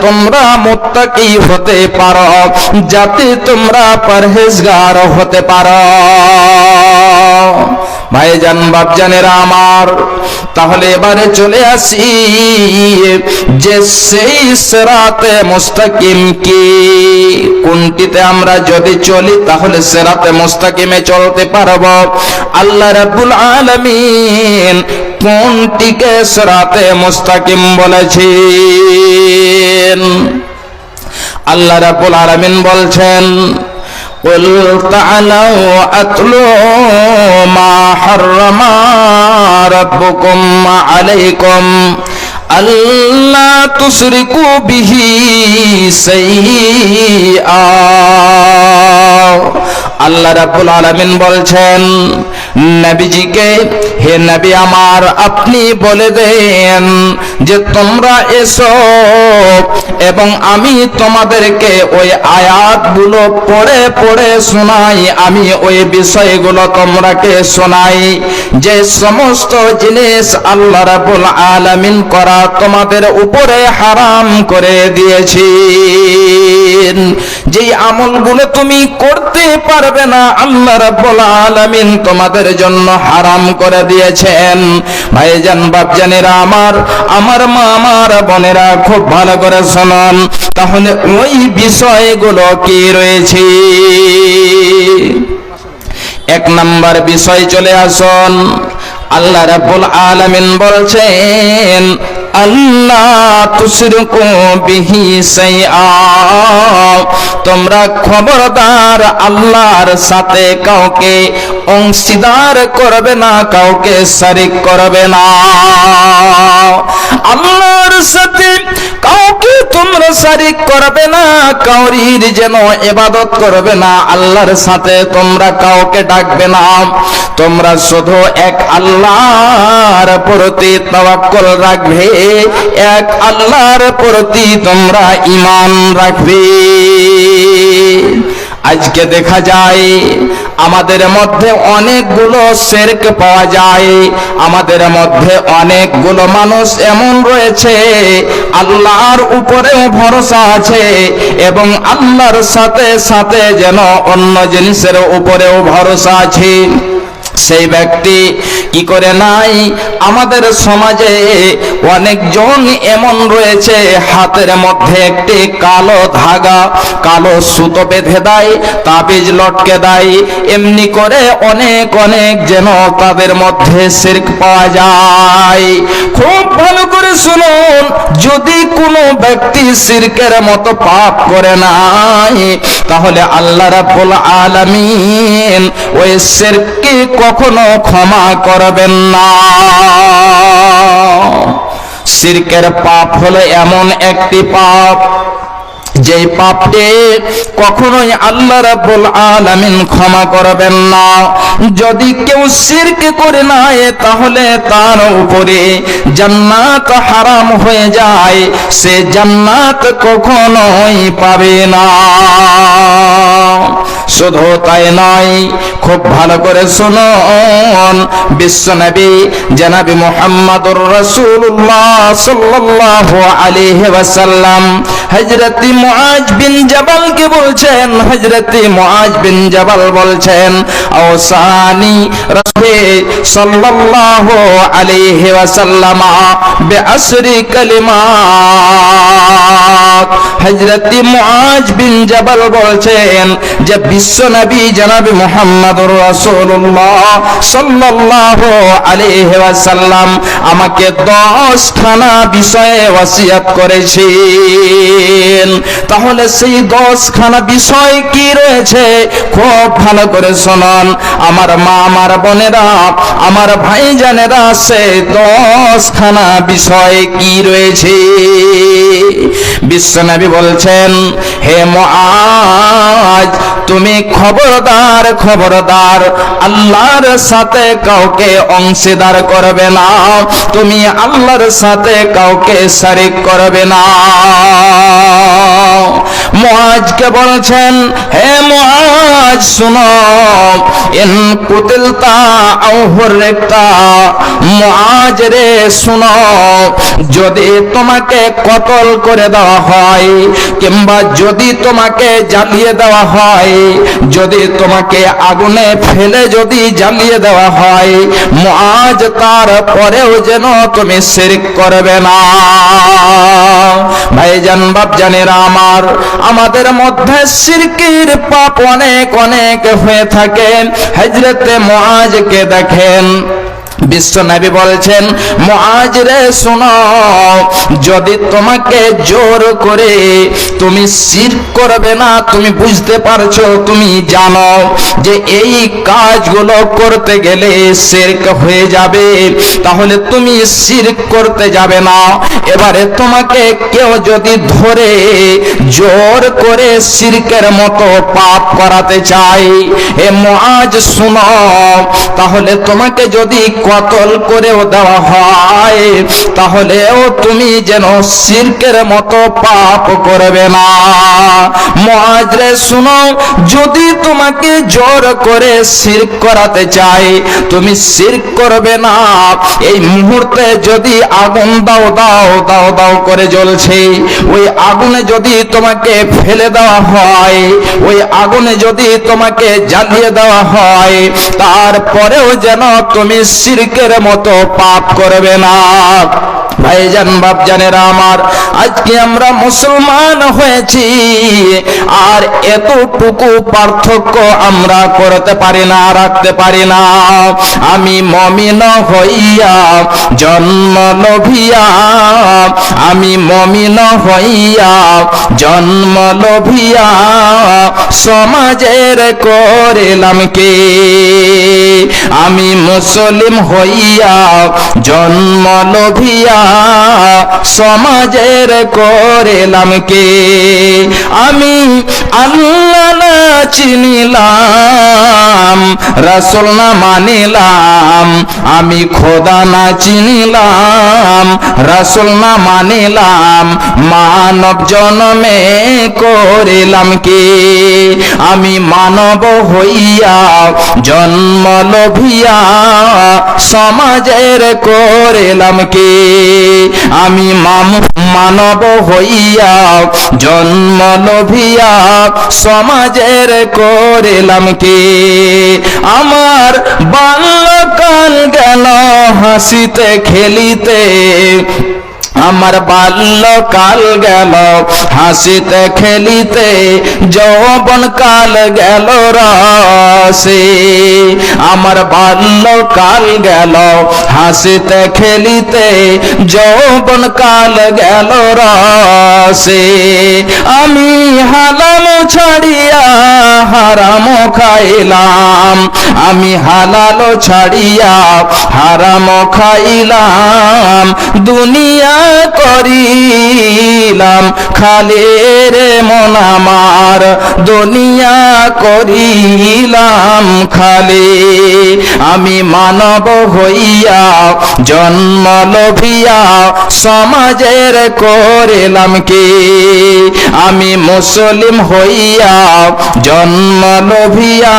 তোমরা মুত্তাকি হতে পারো, যাতে তোমরা পরহেজগার হতে পারো। ভাইজান বাপজানেরা আমার, তাহলে এবারে চলে আসি যে সেই সিরাতে মুস্তাকিম কি, কোনটিতে আমরা যদি চলি তাহলে সিরাতে মুস্তাকিমে চলতে পারবো। আল্লাহ রাব্বুল আলামিন কোনটিকে সিরাতে মুস্তাকিম বলেছেন? আল্লাহ রাব্বুল আলামিন বলছেন, قل تعالوا أتلوا ما حرم ربكم عليكم ألا تشركوا به شيئا। আল্লাহ রাব্বুল আলামিন বলছেন নবীজিকে, হে নবী আমার, আপনি বলে দেন যে তোমরা এসো এবং আমি তোমাদেরকে ওই আয়াতগুলো পড়ে পড়ে শোনাই, আমি ওই বিষয়গুলো তোমরাকে শোনাই যে সমস্ত জিনিস আল্লাহ রাব্বুল আলামিন করা তোমাদের উপরে হারাম করে দিয়েছেন। যেই আমলগুলো তুমি করতে পারবে না আল্লাহ রাব্বুল আলামিন তোমাদের জন্য হারাম করে দিয়েছেন। ভাইজান বাপজানেরা আমার, আমার মা আমার বোনেরা, খুব ভালো করে শুনুন, তাহলে ওই বিষয়গুলো কি রয়েছে? এক নাম্বার বিষয় চলে আসুন। আল্লাহ রাব্বুল আলামিন বলছেন, আল্লাহ তুশরিকু বিহি শাইআ, তোমরা খবরদার আল্লাহর সাথে কাউকে অংশীদার করবে না, কাউকে শরীক করবে না। আল্লাহর সাথে কাউকে তোমরা শরীক করবে না, কাউরির যেন ইবাদত করবে না, আল্লাহর সাথে তোমরা কাউকে ডাকবে না। তোমরা শুধু এক আল্লাহর প্রতি তাওয়াক্কুল রাখবে, এক আল্লাহর প্রতি তোমরা ঈমান রাখবে। আজকে দেখা যায় আমাদের মধ্যে অনেকগুলো শিরক পাওয়া যায়, আমাদের মধ্যে অনেকগুলো মানুষ এমন রয়েছে আল্লাহর উপরেও ভরসা আছে এবং আল্লাহর সাথে সাথে যেন অন্য জিনিসের উপরেও ভরসা আছে। সেই ব্যক্তি কি করে নাই, আমাদের সমাজে অনেকজন এমন রয়েছে হাতের মধ্যে একটি কালো ধাগা, কালো সুতো বেঁধে দেয়, তাবিজ লটকে দেয়, এমনি করে অনেক অনেক যেন তাদের মধ্যে শিরক পাওয়া যায়। খুব ভালো করে শুনুন, যদি কোনো ব্যক্তি শিরকের মতো পাপ করে নাই তাহলে আল্লাহ রাব্বুল আলামিন ওই শিরককে কখনো ক্ষমা করবেন না। শিরকের পাপ হলো এমন একটি পাপ যে পাপটি কখনোই আল্লাহ রাব্বুল আলামিন ক্ষমা করবেন না। যদি কেউ শিরক করে নাই তাহলে তার উপরে জান্নাত হারাম হয়ে যায়, সে জান্নাত কখনোই পাবে না। শুধু তাই নয়, খুব ভালো করে শুনুন, বিশ্বনবী জনাবি মুহাম্মদুর রাসূলুল্লাহ সাল্লাল্লাহু আলাইহি ওয়াসাল্লাম হযরত মুআজ বিন জাবালকে বলছেন, হযরত মুআজ বিন জাবাল বলছেন, আওসানি রাসূল সাল্লাল্লাহু আলাইহি ওয়াসাল্লাম বিআশরি কালিমাত। হযরত মুআজ বিন জাবাল বলছেন যে বিশ্বনবী জনাব মুহাম্মদুর রাসূলুল্লাহ সাল্লাল্লাহু আলাইহি ওয়াসাল্লাম আমাকে 10 খানা বিষয়ে ওসিয়ত করেছেন। তাহলে সেই 10 খানা বিষয় কি রয়েছে খুব ভালো করে শুনুন আমার মা, আমার বোনেরা, আমার ভাইজানেরা, সেই 10 খানা বিষয় কি রয়েছে? বিশ্বনবী বলছেন, হে মুআজ, তুমি খবরদার খবরদার আল্লাহর সাথে কাউকে অংশীদার করবে না, তুমি আল্লাহর সাথে কাউকে শরীক করবে না। মুআজকে এসে বলছেন, হে মুআজ শুনো, ইন কুতিলতা আও হুররিকতা, মুআজ রে শুনো, যদি তোমাকে কতল করে দেওয়া হয় কিংবা যদি তোমাকে জ্বালিয়ে দেওয়া হয়, যদি তোমাকে আগুনে ফেলে যদি জ্বালিয়ে দেওয়া হয়, মুআজ তারপরেও যেন তুমি শিরক করবে না। ভাইজান বাপজানেরা আমার, আমাদের মধ্যে শিরকের পাপ অনেক অনেক হয়ে থাকে। হযরতে মুআজকে দেখেন, বিশ্ব নবী বলছেন, মুআজ রে শোনো, যদি তোমাকে জোর করে তুমি শিরক করবে না, তুমি বুঝতে পারছো, তুমি জানো যে এই কাজগুলো করতে গেলে শিরক হয়ে যাবে, তাহলে তুমি শিরক করতে যাবে না। এবারে তোমাকে কেউ যদি ধরে জোর করে শিরকের মতো পাপ করাতে চায়, হে মুআজ শোনো, তাহলে তোমাকে যদি কতল করেও দেওয়া হয়, তাহলেও তুমি যেন শিরকের মতো পাপ করবে না। মুআজ রে শুনো, যদি তোমাকে জোর করে শিরক করাতে চাই, তুমি শিরক করবে না। এই মুহূর্তে যদি আগুন দাও দাও দাও দাও করে জ্বলছে, ওই আগুনে যদি তোমাকে ফেলে দেওয়া হয়, ওই আগুনে যদি তোমাকে জ্বালিয়ে দেওয়া হয়, তারপরেও যেন তুমি শিরকের মতো পাপ করবে না। ভাইজান বাপজানেরা আমার, আজকে আমরা মুসলমান হয়েছি আর এতটুকু পার্থক্য আমরা করতে পারি না, রাখতে পারি না। আমি মুমিন হইয়া জন্ম লোভিয়া, আমি মুমিন হইয়া জন্ম লোভিয়া সমাজের করিলাম কি, আমি মুসলিম হইয়া জন্ম লোভিয়া সমাজের করিলাম কি, আমি আল্লাহ না চিনিলাম, রাসূল না মানিলাম, আমি খোদা না চিনিলাম, রাসূল না মানিলাম, মানব জন্মে করিলাম কি, আমি মানব হইয়া জন্ম লোভিয়া সমাজের করিলাম কি, আমি মানব হইয়া জন্ম লোভিয়া সমাজের করিলাম কি, আমার বাল্যকাল গেল হাসিতে খেলিতে, আমার বাল্যকাল গেল হাসিতে খেলিতে, যৌবন কাল গেল রসে, আমার বাল্যকাল গেল হাসিতে খেলিতে, যৌবন কাল গেল রসে, আমি হালাল ছাড়িয়া হারাম খাইলাম, আমি হালাল ছাড়িয়া হারাম খাইলাম, দুনিয়া করিলাম খালি রে মন আমার, দুনিয়া করিলাম খালি, আমি মানব হইয়া জন্ম লোভিয়া সমাজের করিলাম কি, আমি মুসলিম হইয়া জন্ম লোভিয়া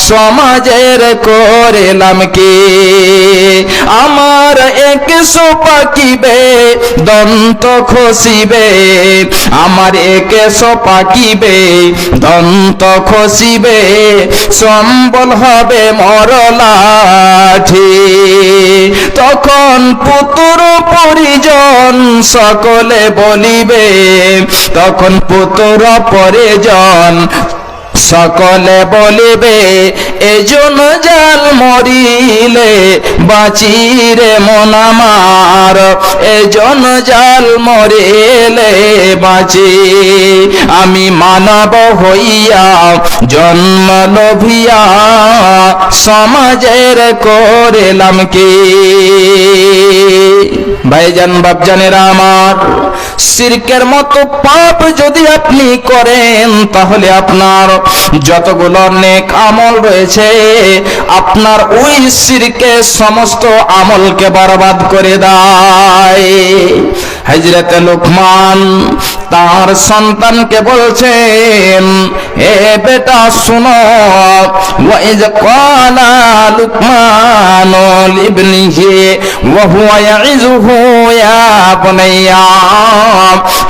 সমাজের করিলাম কি, আমার একশো পাকিবে দন্ত খসিবে, আমার একশো পাকিবে দন্ত খসিবে, সম্বল হবে মরলাঠি, তখন পুত্র পরিজন সকলে বলিবে, তখন পুত্র পরিজন সকলে বলিবে, এজন জাল মরিলে বাঁচিরে মন আমার, এজন জাল মরিলে বাঁচি, আমি মানব হইয়া জন্ম লোভিয়া সমাজের করিলাম কি। ভাইজান বাপজানেরা আমার, শিরকের মতো পাপ যদি আপনি করেন তাহলে আপনার যতগুলো নেক আমল রয়েছে আপনার ওই শিরকের সমস্ত আমলকে বরবাদ করে দেয়। হযরত লুকমান তার সন্তানকে বলছেন, হে বেটা শুনো, ওয়াইজ ক্বালা লুকমানু লিবনিহি ওয়া হুয়া ইয়াইযুহু ইয়া বুনাইয়া।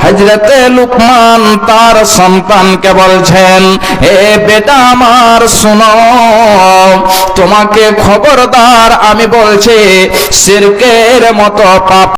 হযরত লুকমান তার সন্তানকে বলছেন, হে বেটা আমার শুনো, তোমাকে খবরদার আমি বলছি শিরকের মতো পাপ